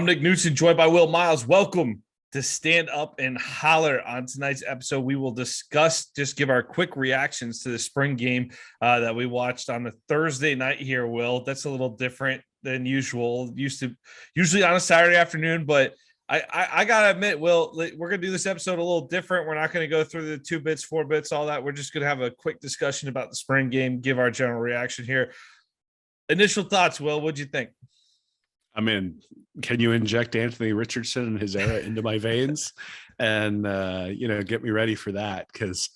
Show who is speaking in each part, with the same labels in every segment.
Speaker 1: I'm Nick Knudsen, joined by Will Miles. Welcome to Stand Up and Holler. On tonight's episode, we will give our quick reactions to the spring game that we watched on the Thursday night here, Will. That's a little different than usual. Usually on a Saturday afternoon, but I gotta admit, Will, we're gonna do this episode a little different. We're not gonna go through the 2 bits, 4 bits, all that. We're just gonna have a quick discussion about the spring game, give our general reaction here. Initial thoughts, Will, what'd you think?
Speaker 2: I mean, can you inject Anthony Richardson and his era into my veins and, get me ready for that? Because,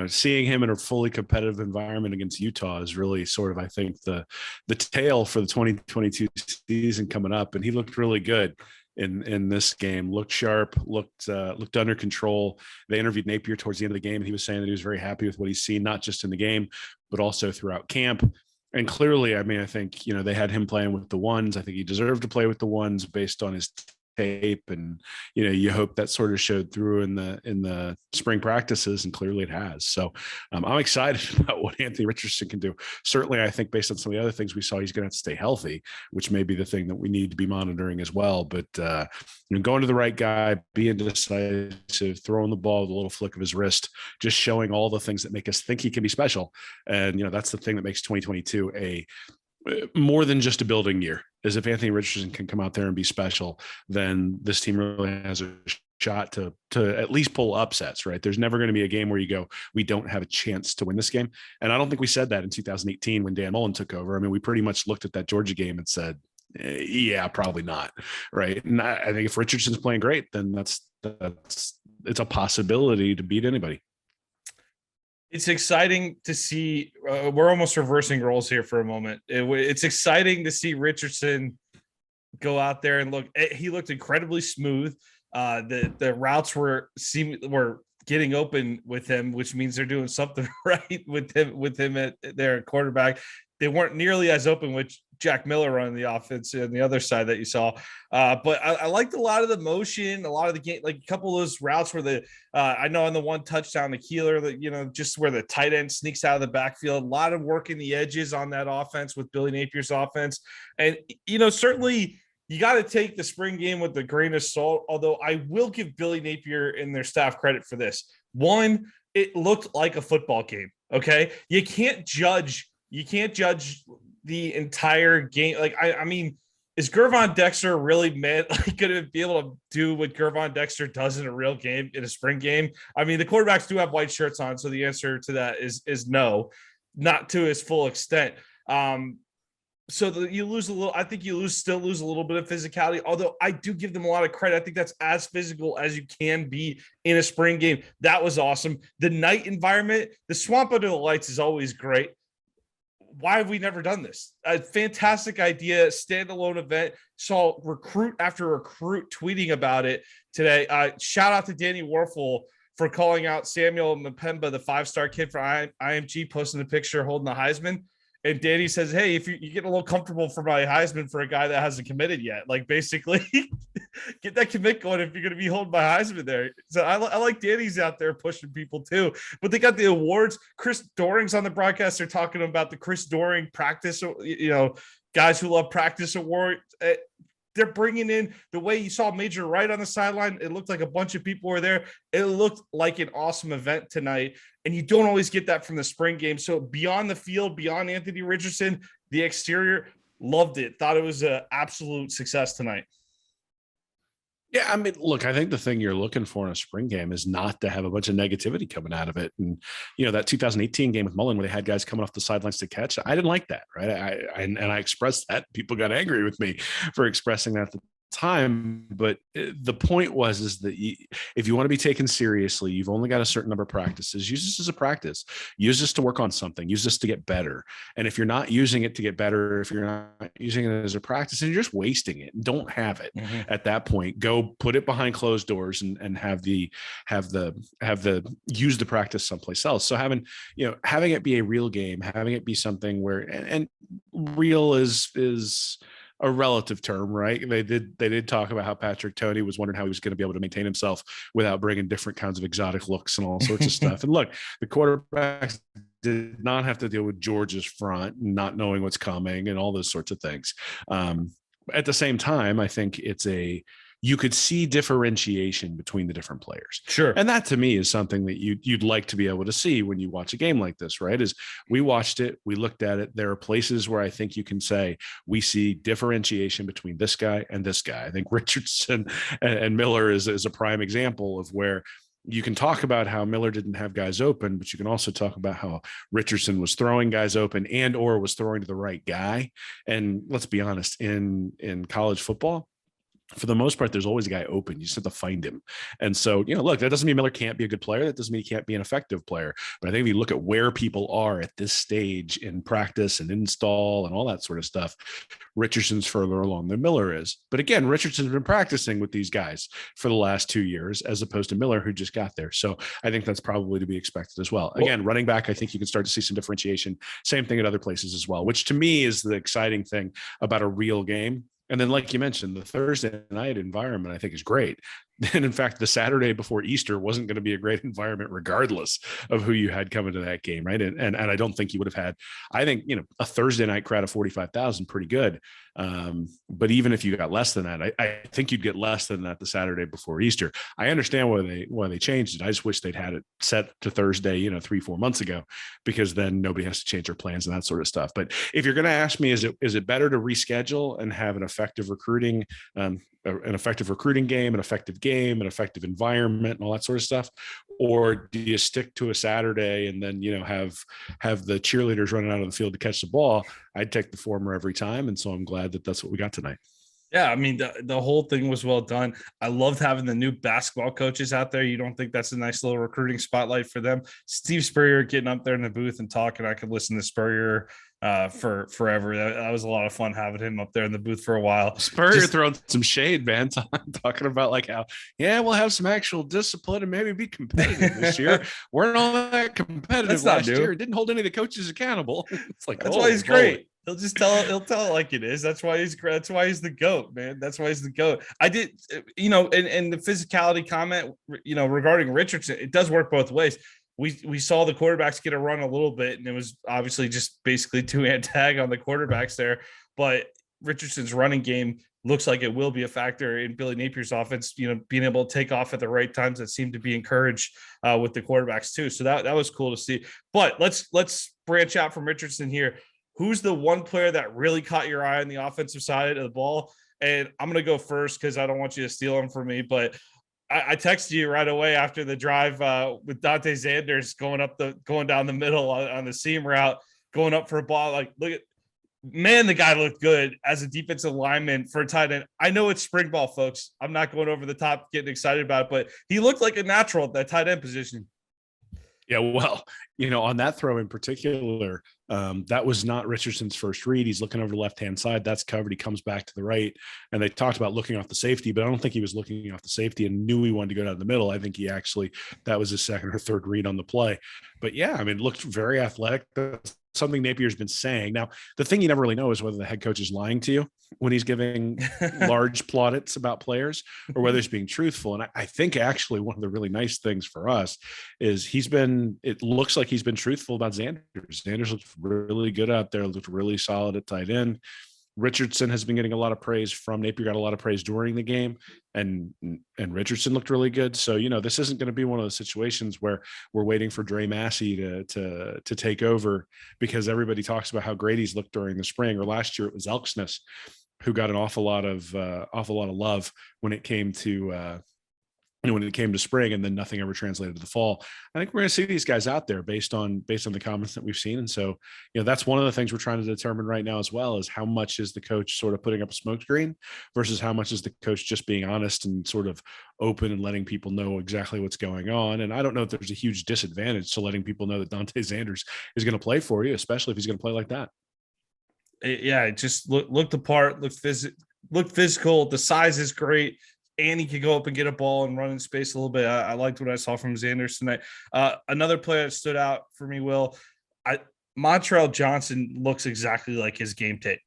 Speaker 2: seeing him in a fully competitive environment against Utah is really sort of, I think, the tale for the 2022 season coming up. And he looked really good in this game, looked sharp, looked under control. They interviewed Napier towards the end of the game, and he was saying that he was very happy with what he's seen, not just in the game, but also throughout camp. And clearly, I mean, I think, they had him playing with the ones. I think he deserved to play with the ones based on his tape. And, you hope that sort of showed through in the spring practices, and clearly it has. So I'm excited about what Anthony Richardson can do. Certainly, I think based on some of the other things we saw, he's going to have to stay healthy, which may be the thing that we need to be monitoring as well. But, going to the right guy, being decisive, throwing the ball with a little flick of his wrist, just showing all the things that make us think he can be special. And, that's the thing that makes 2022 a more than just a building year. Is if Anthony Richardson can come out there and be special, then this team really has a shot to at least pull upsets, right? There's never going to be a game where you go, we don't have a chance to win this game. And I don't think we said that in 2018 when Dan Mullen took over. I mean, we pretty much looked at that Georgia game and said, yeah, probably not. Right. And I think if Richardson's playing great, then it's a possibility to beat anybody.
Speaker 1: It's exciting to see. We're almost reversing roles here for a moment. It's exciting to see Richardson go out there and look. He looked incredibly smooth. The routes were getting open with him, which means they're doing something right with him at their quarterback. They weren't nearly as open with Jack Miller running the offense on the other side that you saw. But I liked a lot of the motion, a lot of the game, like a couple of those routes where I know on the one touchdown, the Keeler, just where the tight end sneaks out of the backfield, a lot of working the edges on that offense with Billy Napier's offense. And, certainly you got to take the spring game with a grain of salt, although I will give Billy Napier and their staff credit for this. One, it looked like a football game. Okay. You can't judge the entire game. Like, I mean, is Gervon Dexter really going to be able to do what Gervon Dexter does in a real game, in a spring game? I mean, the quarterbacks do have white shirts on, so the answer to that is no, not to his full extent. You lose a little. I think still lose a little bit of physicality, although I do give them a lot of credit. I think that's as physical as you can be in a spring game. That was awesome. The night environment, the swamp under the lights is always great. Why have we never done this? A fantastic idea, standalone event. Saw recruit after recruit tweeting about it today. Shout out to Danny Warfel for calling out Samuel Mpemba, the 5-star kid for IMG, posting the picture holding the Heisman. And Danny says, hey, if you get a little comfortable for my Heisman for a guy that hasn't committed yet, like basically get that commit going if you're going to be holding my Heisman there. So I like Danny's out there pushing people too. But they got the awards. Chris Doering's on the broadcast. They're talking about the Chris Doering practice, guys who love practice award. They're bringing in the way you saw Major Wright on the sideline. It looked like a bunch of people were there. It looked like an awesome event tonight. And you don't always get that from the spring game. So beyond the field, beyond Anthony Richardson, the exterior, loved it. Thought it was an absolute success tonight.
Speaker 2: Yeah, I mean, look, I think the thing you're looking for in a spring game is not to have a bunch of negativity coming out of it. And, that 2018 game with Mullen where they had guys coming off the sidelines to catch, I didn't like that, right? I expressed that. People got angry with me for expressing that at the time. But the point is that if you want to be taken seriously, you've only got a certain number of practices. Use this as a practice. Use this to work on something. Use this to get better. And if you're not using it to get better, if you're not using it as a practice, and you're just wasting it, don't have it. At that point, go put it behind closed doors and have the use the practice someplace else. So having it be a real game, having it be something where and real is a relative term, right? They did talk about how Patrick Toney was wondering how he was going to be able to maintain himself without bringing different kinds of exotic looks and all sorts of stuff. And look, the quarterbacks did not have to deal with Georgia's front, not knowing what's coming and all those sorts of things. At the same time, I think you could see differentiation between the different players.
Speaker 1: Sure.
Speaker 2: And that to me is something that you'd like to be able to see when you watch a game like this, right? Is we watched it, we looked at it. There are places where I think you can say we see differentiation between this guy and this guy. I think Richardson and Miller is a prime example of where you can talk about how Miller didn't have guys open, but you can also talk about how Richardson was throwing guys open and or was throwing to the right guy. And let's be honest, in college football, for the most part, there's always a guy open. You just have to find him. And so, look, that doesn't mean Miller can't be a good player. That doesn't mean he can't be an effective player. But I think if you look at where people are at this stage in practice and install and all that sort of stuff, Richardson's further along than Miller is. But again, Richardson's been practicing with these guys for the last 2 years, as opposed to Miller, who just got there. So I think that's probably to be expected as well. Again, running back, I think you can start to see some differentiation. Same thing at other places as well, which to me is the exciting thing about a real game. And then, like you mentioned, the Thursday night environment, I think, is great. And in fact, the Saturday before Easter wasn't going to be a great environment, regardless of who you had coming to that game, right? And I don't think you would have had, I think, a Thursday night crowd of 45,000, pretty good. But even if you got less than that, I think you'd get less than that the Saturday before Easter. I understand why they changed it. I just wish they'd had it set to Thursday, 3-4 months ago, because then nobody has to change their plans and that sort of stuff. But if you're going to ask me, is it better to reschedule and have an effective recruiting game, an effective environment, and all that sort of stuff? Or do you stick to a Saturday and then, have the cheerleaders running out of the field to catch the ball? I'd take the former every time. And so I'm glad that that's what we got tonight.
Speaker 1: Yeah, I mean, the whole thing was well done. I loved having the new basketball coaches out there. You don't think that's a nice little recruiting spotlight for them? Steve Spurrier getting up there in the booth and talking. I could listen to Spurrier for forever. That was a lot of fun having him up there in the booth for a while.
Speaker 2: Spurrier throwing some shade, man, talking about like how, we'll have some actual discipline and maybe be competitive this year. Weren't all that competitive last year. Didn't hold any of the coaches accountable. It's like,
Speaker 1: that's why he's great. He'll tell it like it is. That's why he's the GOAT, man. That's why he's the GOAT. I did, and the physicality comment, regarding Richardson, it does work both ways. We saw the quarterbacks get a run a little bit, and it was obviously just basically 2-hand tag on the quarterbacks there. But Richardson's running game looks like it will be a factor in Billy Napier's offense, being able to take off at the right times that seem to be encouraged with the quarterbacks too. So that was cool to see. But let's branch out from Richardson here. Who's the one player that really caught your eye on the offensive side of the ball? And I'm going to go first because I don't want you to steal him from me. But I texted you right away after the drive with Dante Sanders going down the middle on the seam route, going up for a ball. Like, the guy looked good as a defensive lineman for a tight end. I know it's spring ball, folks. I'm not going over the top, getting excited about it, but he looked like a natural at that tight end position.
Speaker 2: Yeah, well, on that throw in particular, that was not Richardson's first read. He's looking over the left-hand side. That's covered. He comes back to the right. And they talked about looking off the safety, but I don't think he was looking off the safety and knew he wanted to go down the middle. I think that was his second or third read on the play. But yeah, it looked very athletic. That's something Napier's been saying. Now, the thing you never really know is whether the head coach is lying to you when he's giving large plaudits about players or whether he's being truthful. And I think actually one of the really nice things for us is it looks like he's been truthful about Xanders. Xanders looked really good out there, looked really solid at tight end. Richardson has been getting a lot of praise from Napier, got a lot of praise during the game, and Richardson looked really good. So, this isn't going to be one of those situations where we're waiting for Dre Massey to take over because everybody talks about how great he's looked during the spring, or last year it was Elksness who got an awful lot of love when it came to spring, and then nothing ever translated to the fall. I think we're going to see these guys out there based on the comments that we've seen. And so, that's one of the things we're trying to determine right now as well, is how much is the coach sort of putting up a smokescreen versus how much is the coach just being honest and sort of open and letting people know exactly what's going on. And I don't know if there's a huge disadvantage to letting people know that Dante Sanders is going to play for you, especially if he's going to play like that.
Speaker 1: It just looked the part, looked physical. The size is great. And he could go up and get a ball and run in space a little bit. I liked what I saw from Xanders tonight. Another player that stood out for me, Will, Montrell Johnson looks exactly like his game tape.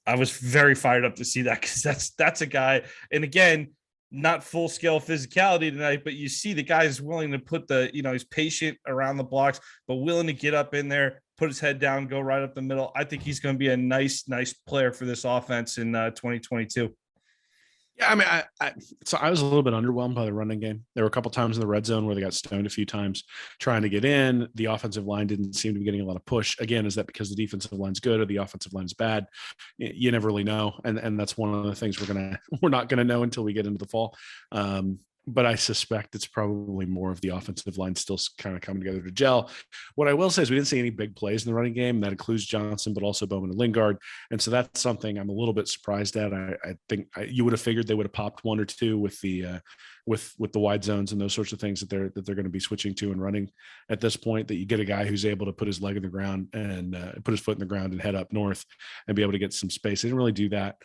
Speaker 1: I was very fired up to see that because that's a guy. And again, not full scale physicality tonight, but you see the guy is willing to put he's patient around the blocks, but willing to get up in there, put his head down, go right up the middle. I think he's going to be a nice player for this offense in 2022.
Speaker 2: Yeah, I mean, so I was a little bit underwhelmed by the running game. There were a couple times in the red zone where they got stoned a few times trying to get in. The offensive line didn't seem to be getting a lot of push. Again, is that because the defensive line's good or the offensive line's bad? You never really know, and that's one of the things we're not gonna know until we get into the fall. But I suspect it's probably more of the offensive line still kind of coming together to gel. What I will say is we didn't see any big plays in the running game. That includes Johnson, but also Bowman and Lingard. And so that's something I'm a little bit surprised at. I think you would have figured they would have popped one or two with the wide zones and those sorts of things that they're going to be switching to and running at this point, that you get a guy who's able to put his leg in the ground and put his foot in the ground and head up north and be able to get some space. They didn't really do that.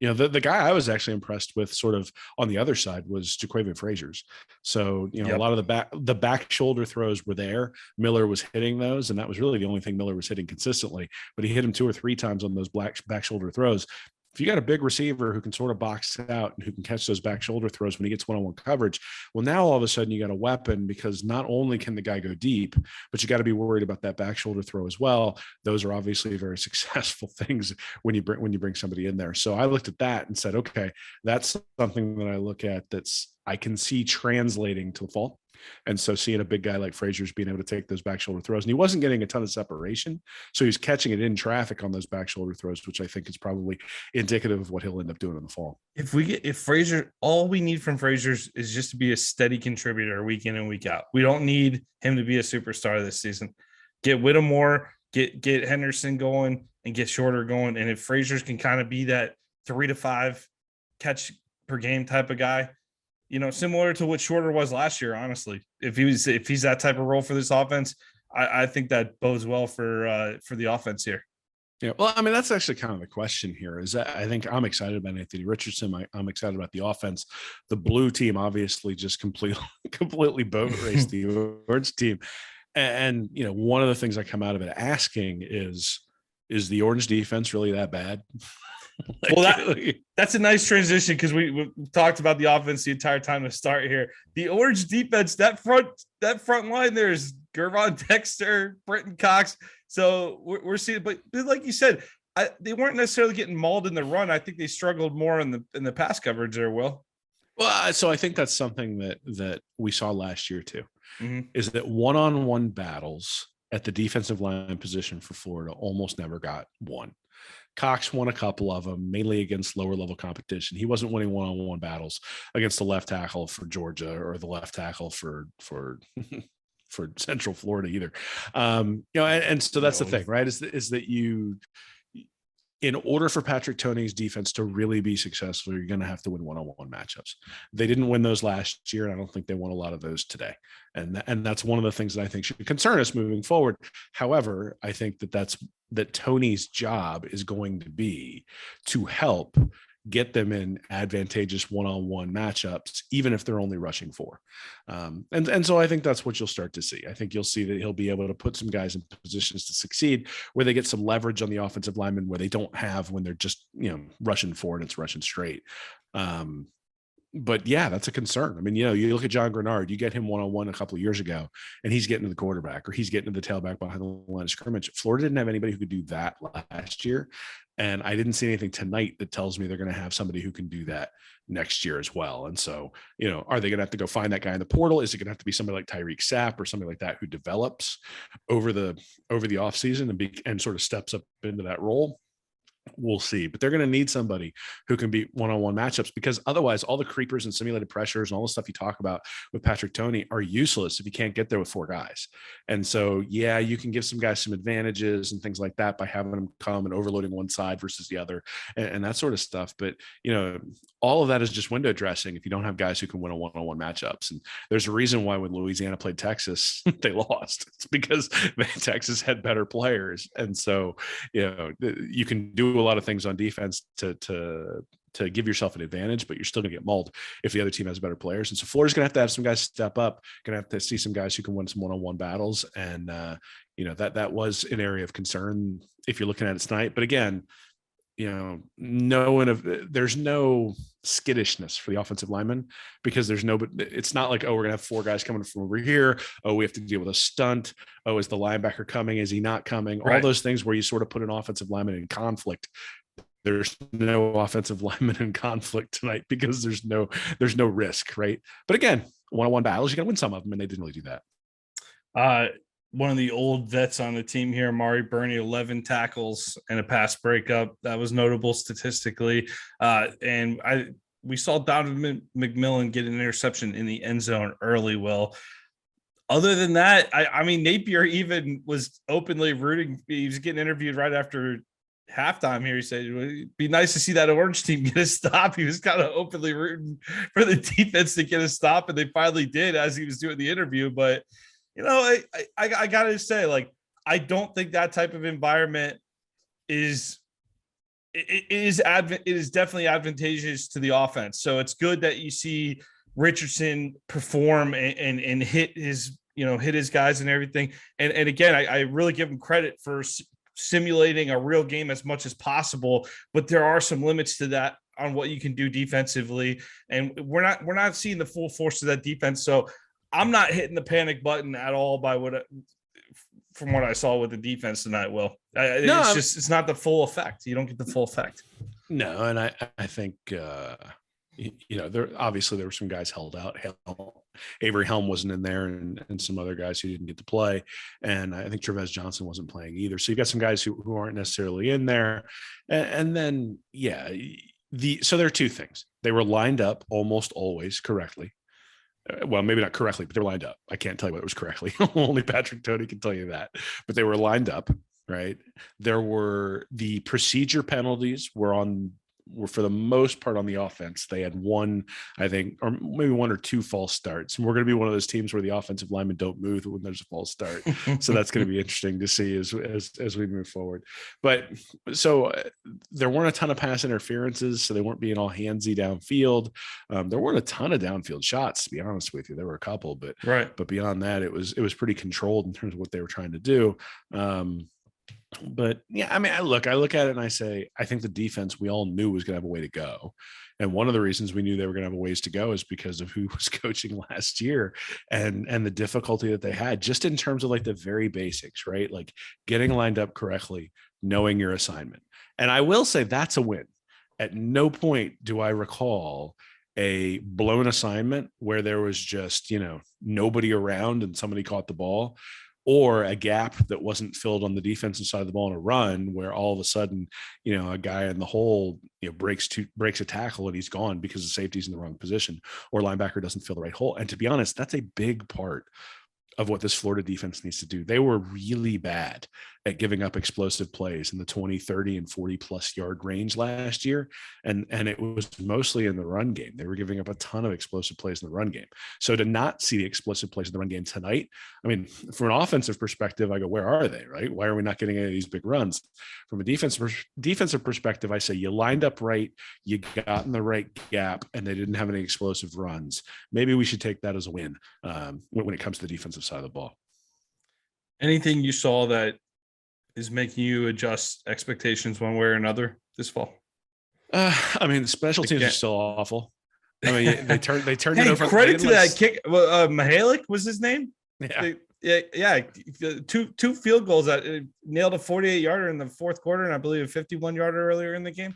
Speaker 2: The guy I was actually impressed with sort of on the other side was Jaquavian Frazier's. So, a lot of the back shoulder throws were there. Miller was hitting those, and that was really the only thing Miller was hitting consistently, but he hit him 2 or 3 times on those back shoulder throws. If you got a big receiver who can sort of box out and who can catch those back shoulder throws when he gets one-on-one coverage, well, now all of a sudden you got a weapon, because not only can the guy go deep, but you got to be worried about that back shoulder throw as well. Those are obviously very successful things when you bring somebody in there. So I looked at that and said, okay, that's something that I look at I can see translating to the fall. And so seeing a big guy like Frazier's being able to take those back shoulder throws, and he wasn't getting a ton of separation, so he's catching it in traffic on those back shoulder throws, which I think is probably indicative of what he'll end up doing in the fall.
Speaker 1: If Frazier, all we need from Frazier's is just to be a steady contributor week in and week out. We don't need him to be a superstar this season. Get Whittemore, get Henderson going, and get Shorter going. And if Frazier's can kind of be that 3 to 5 catch per game type of guy, similar to what Shorter was last year, honestly. If he's that type of role for this offense, I think that bodes well for the offense here.
Speaker 2: Yeah, well, I mean, that's actually kind of the question here. Is that I think I'm excited about Anthony Richardson. I'm excited about the offense. The blue team obviously just completely boat raced the orange team. And one of the things I come out of it asking is the orange defense really that bad?
Speaker 1: Well, that's a nice transition, because we talked about the offense the entire time to start here. The orange defense, that front line there is Gervon Dexter, Brenton Cox. So we're seeing, but like you said, they weren't necessarily getting mauled in the run. I think they struggled more in the pass coverage there, Will.
Speaker 2: Well, so I think that's something that we saw last year too, is that one-on-one battles at the defensive line position for Florida almost never got won. Cox won a couple of them, mainly against lower level competition. He wasn't winning one-on-one battles against the left tackle for Georgia or the left tackle for Central Florida either. And so that's the thing, right? Is that in order for Patrick Toney's defense to really be successful, you're going to have to win one-on-one matchups. They didn't win those last year, and I don't think they won a lot of those today. And that's one of the things that I think should concern us moving forward. However, I think that Toney's job is going to be to help get them in advantageous one-on-one matchups, even if they're only rushing 4. And so I think that's what you'll start to see. I think you'll see that he'll be able to put some guys in positions to succeed where they get some leverage on the offensive lineman where they don't have when they're just, rushing forward and it's rushing straight. But yeah, that's a concern. I mean, you look at John Grenard, you get him one-on-one a couple of years ago, and he's getting to the quarterback or he's getting to the tailback behind the line of scrimmage. Florida didn't have anybody who could do that last year. And I didn't see anything tonight that tells me they're going to have somebody who can do that next year as well. And so, are they going to have to go find that guy in the portal? Is it going to have to be somebody like Tyreek Sapp or somebody like that who develops over the offseason and sort of steps up into that role? We'll see, but they're going to need somebody who can beat one-on-one matchups, because otherwise all the creepers and simulated pressures and all the stuff you talk about with Patrick Toney are useless if you can't get there with 4 guys. And so, yeah, you can give some guys some advantages and things like that by having them come and overloading one side versus the other and that sort of stuff. But, all of that is just window dressing if you don't have guys who can win a one-on-one matchups. And there's a reason why when Louisiana played Texas, they lost. It's because Texas had better players. And so, you can do a lot of things on defense to give yourself an advantage, but you're still going to get mauled if the other team has better players. And so Florida's going to have some guys step up, going to have to see some guys who can win some one-on-one battles. And, that was an area of concern if you're looking at it tonight. But again, there's no skittishness for the offensive linemen because it's not like, oh, we're gonna have 4 guys coming from over here. Oh, we have to deal with a stunt. Oh, is the linebacker coming? Is he not coming? All
Speaker 1: Right.
Speaker 2: those things where you sort of put an offensive lineman in conflict. There's no offensive lineman in conflict tonight because there's no risk, right? But again, one-on-one battles, you got to win some of them, and they didn't really do that.
Speaker 1: One of the old vets on the team here, Mari Burney, 11 tackles and a pass breakup. That was notable statistically. We saw Donovan McMillan get an interception in the end zone early, Will. Other than that, I mean, Napier even was openly rooting. He was getting interviewed right after halftime here. He said it'd be nice to see that orange team get a stop. He was kind of openly rooting for the defense to get a stop, and they finally did as he was doing the interview. But I gotta say, like, I don't think that type of environment is definitely advantageous to the offense. So it's good that you see Richardson perform and hit his guys and everything. And again, I really give him credit for simulating a real game as much as possible, but there are some limits to that on what you can do defensively. And we're not seeing the full force of that defense. So I'm not hitting the panic button at all from what I saw with the defense tonight. Will, it's not the full effect. You don't get the full effect.
Speaker 2: No, and I think there obviously were some guys held out. Avery Helm wasn't in there, and some other guys who didn't get to play, and I think Trevez Johnson wasn't playing either. So you've got some guys who aren't necessarily in there, and then so there are 2 things. They were lined up almost always correctly. Well, maybe not correctly, but they were lined up. I can't tell you what it was correctly. Only Patrick Toney can tell you that. But they were lined up, right? There were the procedure penalties were for the most part on the offense. They had 1, I think, or maybe 1 or 2 false starts. And we're going to be one of those teams where the offensive linemen don't move when there's a false start. So that's going to be interesting to see as we move forward. But so there weren't a ton of pass interferences, so they weren't being all handsy downfield. There weren't a ton of downfield shots, to be honest with you. There were a couple, but beyond that, it was pretty controlled in terms of what they were trying to do. But yeah, I mean, I look at it and I say, I think the defense we all knew was going to have a way to go. And one of the reasons we knew they were going to have a ways to go is because of who was coaching last year and the difficulty that they had just in terms of like the very basics, right? Like getting lined up correctly, knowing your assignment. And I will say that's a win. At no point do I recall a blown assignment where there was just, nobody around and somebody caught the ball, or a gap that wasn't filled on the defensive side of the ball in a run where all of a sudden, a guy in the hole, breaks a tackle and he's gone because the safety's in the wrong position or linebacker doesn't fill the right hole. And to be honest, that's a big part of what this Florida defense needs to do. They were really bad at giving up explosive plays in the 20, 30, and 40 plus yard range last year. And it was mostly in the run game. They were giving up a ton of explosive plays in the run game. So to not see the explosive plays in the run game tonight, I mean, from an offensive perspective, I go, where are they, right? Why are we not getting any of these big runs? From a defensive perspective, I say you lined up right, you got in the right gap, and they didn't have any explosive runs. Maybe we should take that as a win when it comes to the defensive side of the ball.
Speaker 1: Anything you saw that is making you adjust expectations one way or another this fall?
Speaker 2: I mean, the special teams are still awful. I mean, they turned it over.
Speaker 1: Credit to that kick. Mihalik was his name.
Speaker 2: Yeah.
Speaker 1: Two field goals that nailed a 48-yarder in the fourth quarter, and I believe a 51-yarder earlier in the game.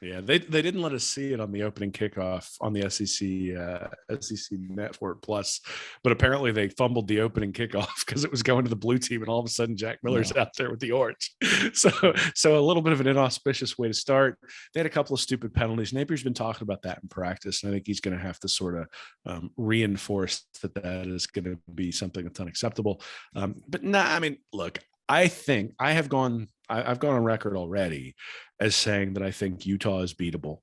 Speaker 2: Yeah, they didn't let us see it on the opening kickoff on the SEC Network Plus, but apparently they fumbled the opening kickoff because it was going to the blue team, and all of a sudden Jack Miller's out there with the orange. So a little bit of an inauspicious way to start. They had a couple of stupid penalties. Napier's been talking about that in practice, and I think he's going to have to sort of reinforce that is going to be something that's unacceptable. But I mean, look, I think I've gone on record already as saying that I think Utah is beatable.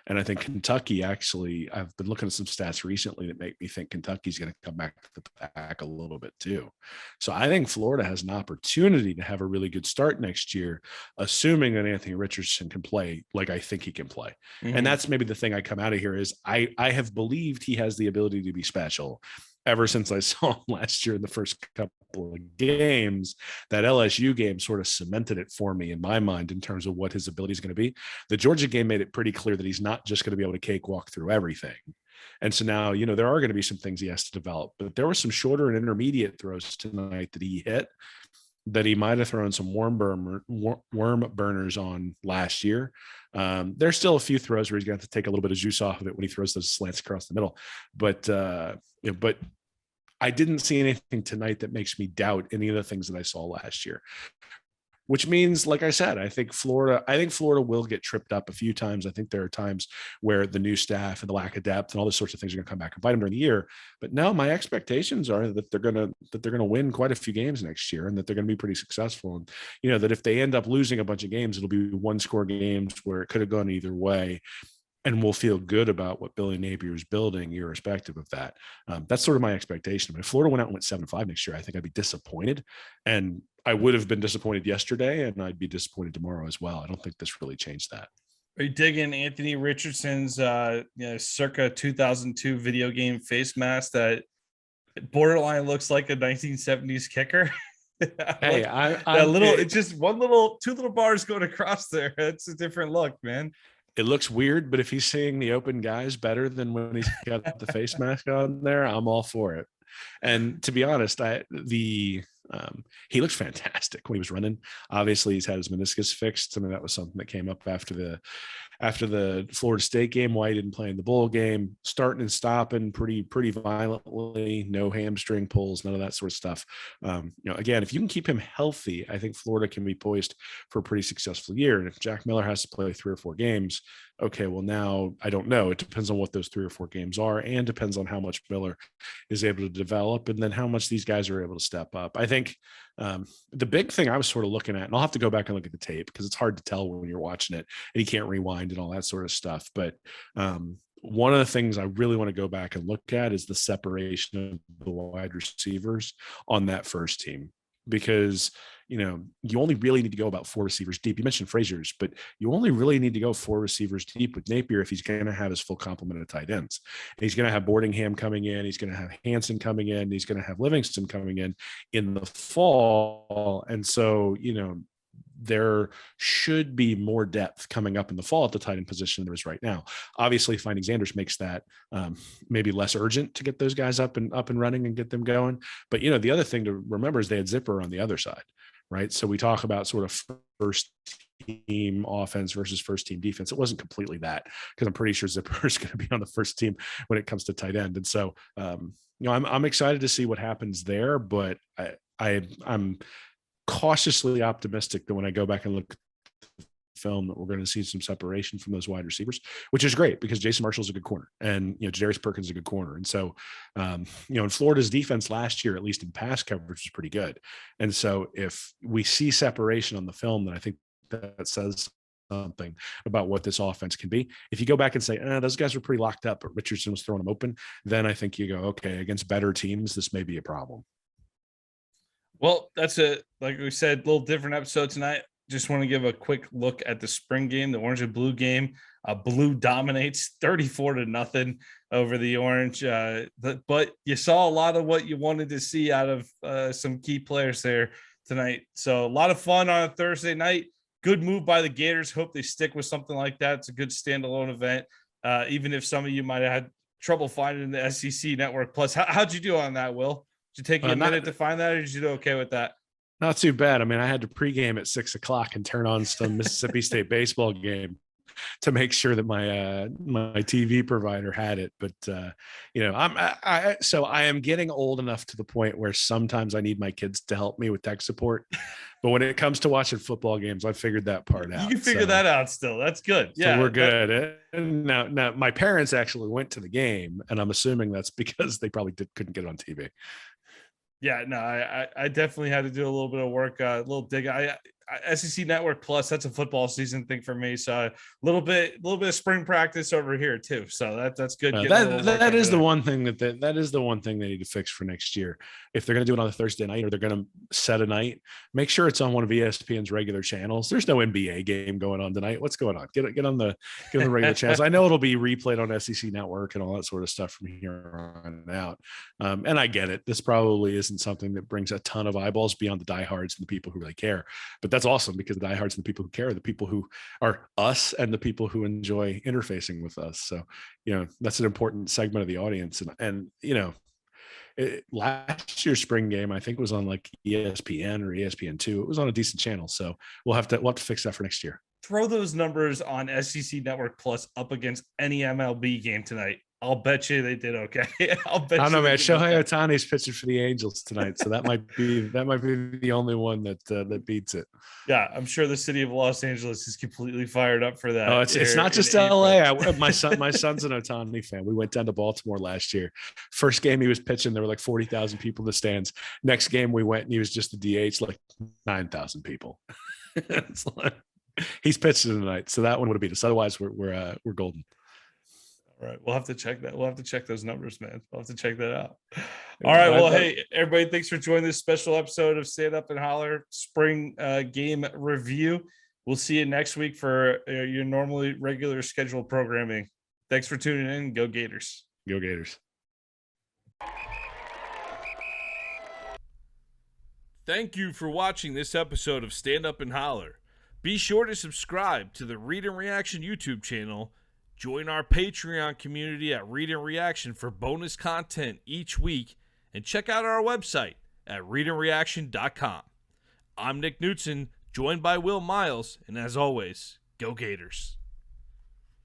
Speaker 2: And I think Kentucky, actually, I've been looking at some stats recently that make me think Kentucky's going to come back to the pack a little bit too. So I think Florida has an opportunity to have a really good start next year, assuming that Anthony Richardson can play like I think he can play. Mm-hmm. And that's maybe the thing I come out of here is I have believed he has the ability to be special. ever since I saw him last year in the first couple of games. That LSU game sort of cemented it for me in my mind in terms of what his ability is going to be. The Georgia game made it pretty clear that he's not just going to be able to cakewalk through everything. And so now, there are going to be some things he has to develop, but there were some shorter and intermediate throws tonight that he hit that he might have thrown some worm burners on last year. There's still a few throws where he's going to have to take a little bit of juice off of it when he throws those slants across the middle. But I didn't see anything tonight that makes me doubt any of the things that I saw last year. Which means, like I said, I think Florida will get tripped up a few times. I think there are times where the new staff and the lack of depth and all those sorts of things are going to come back and bite them during the year. But now my expectations are that they're going to win quite a few games next year, and that they're going to be pretty successful. And that if they end up losing a bunch of games, it'll be one-score games where it could have gone either way. And we'll feel good about what Billy Napier is building, irrespective of that. That's sort of my expectation. If Florida went out and went 7-5 next year, I think I'd be disappointed. And I would have been disappointed yesterday, and I'd be disappointed tomorrow as well. I don't think this really changed that.
Speaker 1: Are you digging Anthony Richardson's circa 2002 video game face mask that borderline looks like a 1970s kicker?
Speaker 2: Hey,
Speaker 1: it's just two little bars going across there. It's a different look, man.
Speaker 2: It looks weird, but if he's seeing the open guys better than when he's got the face mask on there, I'm all for it. And to be honest, he looks fantastic when he was running. Obviously, he's had his meniscus fixed. I mean, that was something that came up after the Florida State game. Why he didn't play in the bowl game, starting and stopping pretty violently, no hamstring pulls, none of that sort of stuff. Again, if you can keep him healthy, I think Florida can be poised for a pretty successful year. And if Jack Miller has to play 3 or 4 games, okay, well, now I don't know. It depends on what those 3 or 4 games are, and depends on how much Miller is able to develop, and then how much these guys are able to step up. I think the big thing I was sort of looking at, and I'll have to go back and look at the tape because it's hard to tell when you're watching it and you can't rewind and all that sort of stuff. But one of the things I really want to go back and look at is the separation of the wide receivers on that first team, because you only really need to go about 4 receivers deep. You mentioned Frazier's, but you only really need to go 4 receivers deep with Napier if he's going to have his full complement of tight ends. And he's going to have Boardingham coming in. He's going to have Hansen coming in. He's going to have Livingston coming in the fall. And so, there should be more depth coming up in the fall at the tight end position than there is right now. Obviously, finding Xanders makes that maybe less urgent to get those guys up and running and get them going. But, the other thing to remember is they had Zipper on the other side, right? So we talk about sort of first team offense versus first team defense. It wasn't completely that, because I'm pretty sure Zipper is going to be on the first team when it comes to tight end. And so, I'm excited to see what happens there, but I'm cautiously optimistic that when I go back and look at the film, that we're going to see some separation from those wide receivers, which is great because Jason Marshall's a good corner, and Jadarius Perkins is a good corner. And so, in Florida's defense last year, at least in pass coverage, was pretty good. And so if we see separation on the film, then I think that says something about what this offense can be. If you go back and say, those guys were pretty locked up, but Richardson was throwing them open, then I think you go, okay, against better teams, this may be a problem.
Speaker 1: Well, that's like we said, a little different episode tonight. Just want to give a quick look at the spring game, the orange and blue game. Blue dominates 34-0 over the orange. But you saw a lot of what you wanted to see out of some key players there tonight. So a lot of fun on a Thursday night. Good move by the Gators. Hope they stick with something like that. It's a good standalone event. Even if some of you might have had trouble finding the SEC Network Plus. How'd you do on that, Will? Did you take you a minute to find that, or did you do okay with that?
Speaker 2: Not too bad. I mean, I had to pregame at 6:00 and turn on some Mississippi State baseball game to make sure that my TV provider had it. But I am getting old enough to the point where sometimes I need my kids to help me with tech support. But when it comes to watching football games, I figured that part out.
Speaker 1: You can figure that out still. That's good. Yeah,
Speaker 2: so we're good. And now my parents actually went to the game, and I'm assuming that's because they probably couldn't get it on TV.
Speaker 1: Yeah, no, I definitely had to do a little bit of work, a little dig. I SEC Network Plus, that's a football season thing for me. So a little bit of spring practice over here too. So that's good.
Speaker 2: That is the one thing that is the one thing they need to fix for next year. If they're going to do it on a Thursday night or they're going to set a night, make sure it's on one of ESPN's regular channels. There's no NBA game going on tonight. What's going on? Get on the regular channels. I know it'll be replayed on SEC Network and all that sort of stuff from here on out. And I get it. This probably isn't something that brings a ton of eyeballs beyond the diehards and the people who really care. But that's awesome, because the diehards and the people who care are the people who are us and the people who enjoy interfacing with us. So, that's an important segment of the audience. And last year's spring game, I think, was on like ESPN or ESPN2. It was on a decent channel. So we'll have to fix that for next year.
Speaker 1: Throw those numbers on SEC Network Plus up against any MLB game tonight. I'll bet you they did okay.
Speaker 2: I don't know, man. Shohei Ohtani's pitching for the Angels tonight, so that might be the only one that beats it.
Speaker 1: Yeah, I'm sure the city of Los Angeles is completely fired up for that.
Speaker 2: Oh, it's not just LA. My son's an Ohtani fan. We went down to Baltimore last year. First game he was pitching, there were like 40,000 people in the stands. Next game we went and he was just the DH, like 9,000 people. It's like, he's pitching tonight, so that one would have beat us. Otherwise, we're golden.
Speaker 1: All right, we'll have to check that. We'll have to check those numbers, man. We'll have to check that out. All right, well, hey, everybody, thanks for joining this special episode of Stand Up and Holler Spring Game Review. We'll see you next week for your normally regular scheduled programming. Thanks for tuning in. Go Gators.
Speaker 2: Go Gators.
Speaker 1: Thank you for watching this episode of Stand Up and Holler. Be sure to subscribe to the Read and Reaction YouTube channel. Join our Patreon community at Read and Reaction for bonus content each week, and check out our website at readandreaction.com. I'm Nick Knudsen, joined by Will Miles, and as always, go Gators.